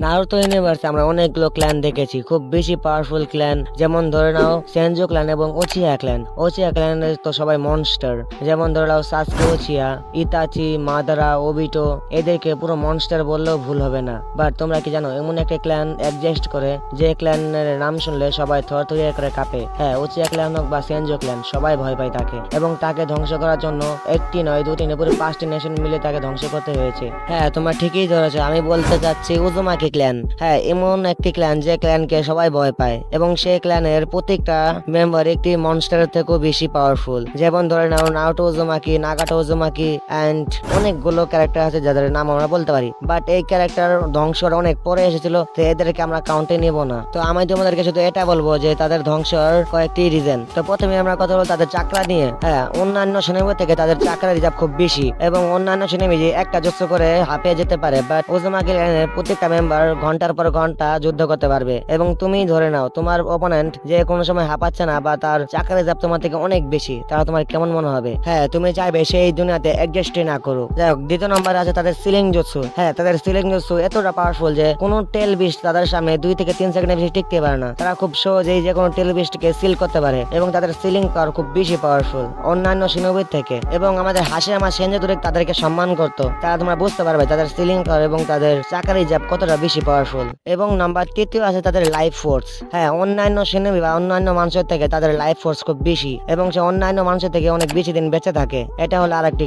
Naruto ইউনিভার্সে আমরা অনেকগুলো clan দেখেছি, খুব বেশি পাওয়ারফুল ক্ল্যান। যেমন ধরে নাও সেনজো ক্ল্যান এবং ওচিয়া ক্ল্যান। ওচিয়া ক্ল্যানের তো সবাই মনস্টার। যেমন ধরে নাও সাসকে ওচিয়া, ইতাচি, মাদারা, ওবিটো, এদেরকে পুরো মনস্টার বললেও ভুল হবে না। বাট তোমরা কি জানো এমন একটা ক্ল্যান এক্সিস্ট করে যে ক্ল্যানের নাম শুনলে সবাই থরথরিয়ে করে কাঁপে? হ্যাঁ, ওচিয়া ক্ল্যান হোক বা সেনজো ক্ল্যান, সবাই ভয় পায় তাকে। এবং তাকে ধ্বংস করার জন্য একটি নয় দুটি নয় পুরো 5টি নেশন মিলে তাকে ধ্বংস করতে হয়েছে। হ্যাঁ, তোমরা ঠিকই ধরেছো, আমি বলতে চাচ্ছি উজুমাকি ক্ল্যান। হ্যাঁ, এমন একটি ক্ল্যান যে ক্ল্যানকে সবাই ভয় পায় এবং সেই ক্ল্যানের প্রত্যেকটা মেম্বার একটি মনস্টারের থেকেও বেশি পাওয়ারফুল। যেমন ধরে নাও Naruto Uzumaki, Nagato Uzumaki and অনেকগুলো ক্যারেক্টার আছে যাদের নাম আমরা বলতে পারি। বাট এই ক্যারেক্টার ধ্বংসর অনেক পরে এসেছিল, তো এদেরকে আমরা কাউন্টে নিব না। তো আমি তোমাদেরকে শুধু এটা বলবো যে তাদের ধ্বংসর কয়েকটি রিজন। তো প্রথমে আমরা কথা বলবো তাদের চাকরা নিয়ে। হ্যাঁ, অন্যান্য সেনাবাহিনী থেকে তাদের চাকরা রিজার্ভ খুব বেশি এবং অন্যান্য সেনাবাহিনী একটা যুদ্ধ করে হাঁপিয়ে যেতে পারে। বাট উজুমাকি ক্ল্যানের প্রত্যেকটা মেম্বার ঘন্টার পর ঘন্টা যুদ্ধ করতে পারবে। এবং তুমি ধরে নাও তোমার অপোনেন্ট যে কোনো সময় হাঁপাচ্ছে না বা তার চাকরা রিজার্ভ তোমার থেকে অনেক বেশি, তাহলে তোমার কেমন মনে হবে? হ্যাঁ, তুমি চাইবে সেই দুনিয়াতে অ্যাডজাস্টই না করো। যাই হোক, দ্বিতীয় নম্বর আছে তাদের সিলিং জুৎসু। হ্যাঁ, তাদের সিলিং জুৎসু এতটা পাওয়ারফুল যে কোনো টেল বিস্ট তাদের সামনে 2 থেকে 3 সেকেন্ডের বেশি টিকতে পারে না। তারা খুব সহজেই যে কোনো টেল বিস্টকে সিল করতে পারে এবং তাদের সিলিং পাওয়ার খুব বেশি পাওয়ারফুল অন্যান্য শিনোবির থেকে। এবং আমাদের হাসিরামা সেনজো তাদেরকে সম্মান করতো। তারা তোমরা বুঝতে পারবে তাদের সিলিং পাওয়ার এবং তাদের চাকারি জ্যাপ কতটা বেশি পাওয়ারফুল। এবং নাম্বার 3 আছে তাদের লাইফ ফোর্স। হ্যাঁ, অন্যান্য সেনাবি বা অন্যান্য মানুষের থেকে তাদের লাইফ ফোর্স খুব বেশি এবং সে অন্যান্য মানুষের থেকে অনেক বেশি দিন বেঁচে থাকে। এটা হলো আরেকটি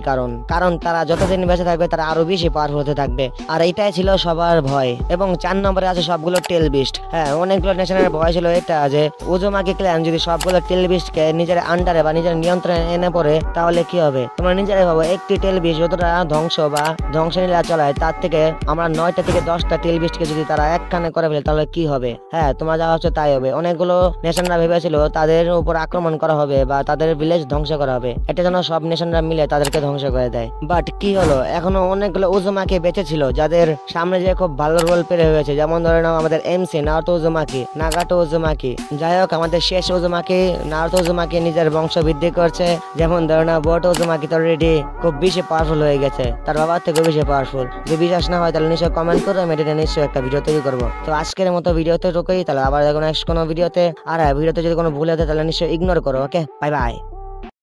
কারণ তারা যতদিন বেঁচে থাকবে তারা আরো বেশি পাওয়ারফুল হতে থাকবে। আর এটাই ছিল সবার ভয়। এবং 4 নম্বরে আছে সবগুলো টেল বিস্ট। হ্যাঁ, অনেকগুলো নেশনের ভয় ছিল এটা যে উজুমাকি ক্ল্যান যদি সবগুলো টেল বিস্টকে নিজের আন্ডারে বা নিজের নিয়ন্ত্রণে এনে পড়ে তাহলে কি হবে? তোমরা নিজেরাই ভাবো, একটি টেল বিস্ট যতটা ধ্বংস বা ধ্বংসলীলা চালায় তার থেকে আমরা 9টা থেকে 10টা টেল বিস্টকে যদি তারা একখানে করে ফেলে তাহলে কি হবে? হ্যাঁ, তোমরা যা হচ্ছে তাই হবে। অনেকগুলো নেশনরা ভেবেছিল তাদের উপর আক্রমণ করা হবে বা তাদের ভিলেজ ধ্বংস করা হবে, এটা যেন সব নেশনরা মিলে তাদেরকে ধ্বংস করে দেয়। বাট কি হলো, এখনো অনেকগুলো উজুমাকি বেঁচে ছিল যাদের সামনে যে খুব ভালো রোল পেরে হয়েছে। যেমন ধরে নাও আমাদের MC Naruto Uzumaki, Nagato Uzumaki. যাই হোক, আমাদের শেষ উজুমাকি নারুতো উজুমাকি নিজের বংশ বৃদ্ধি করছে। যেমন ধরে নাও বোটো উজুমাকি তো অলরেডি খুব বেশি পাওয়ারফুল হয়ে গেছে, তার বাবার থেকে বেশি পাওয়ারফুল। যদি বিশ্বাস না হয় তাহলে নিশ্চয়ই কমেন্ট করো, আমি এটা নিশ্চয়ই একটা ভিডিও তৈরি করবো। তো আজকের মতো ভিডিওতে ঢুকেই তাহলে আবার দেখো নেক্সট কোনো ভিডিওতে। আর ভিডিওতে যদি কোনো ভুল হতে তাহলে নিশ্চয়ই ইগনোর করো। ওকে, বাই বাই।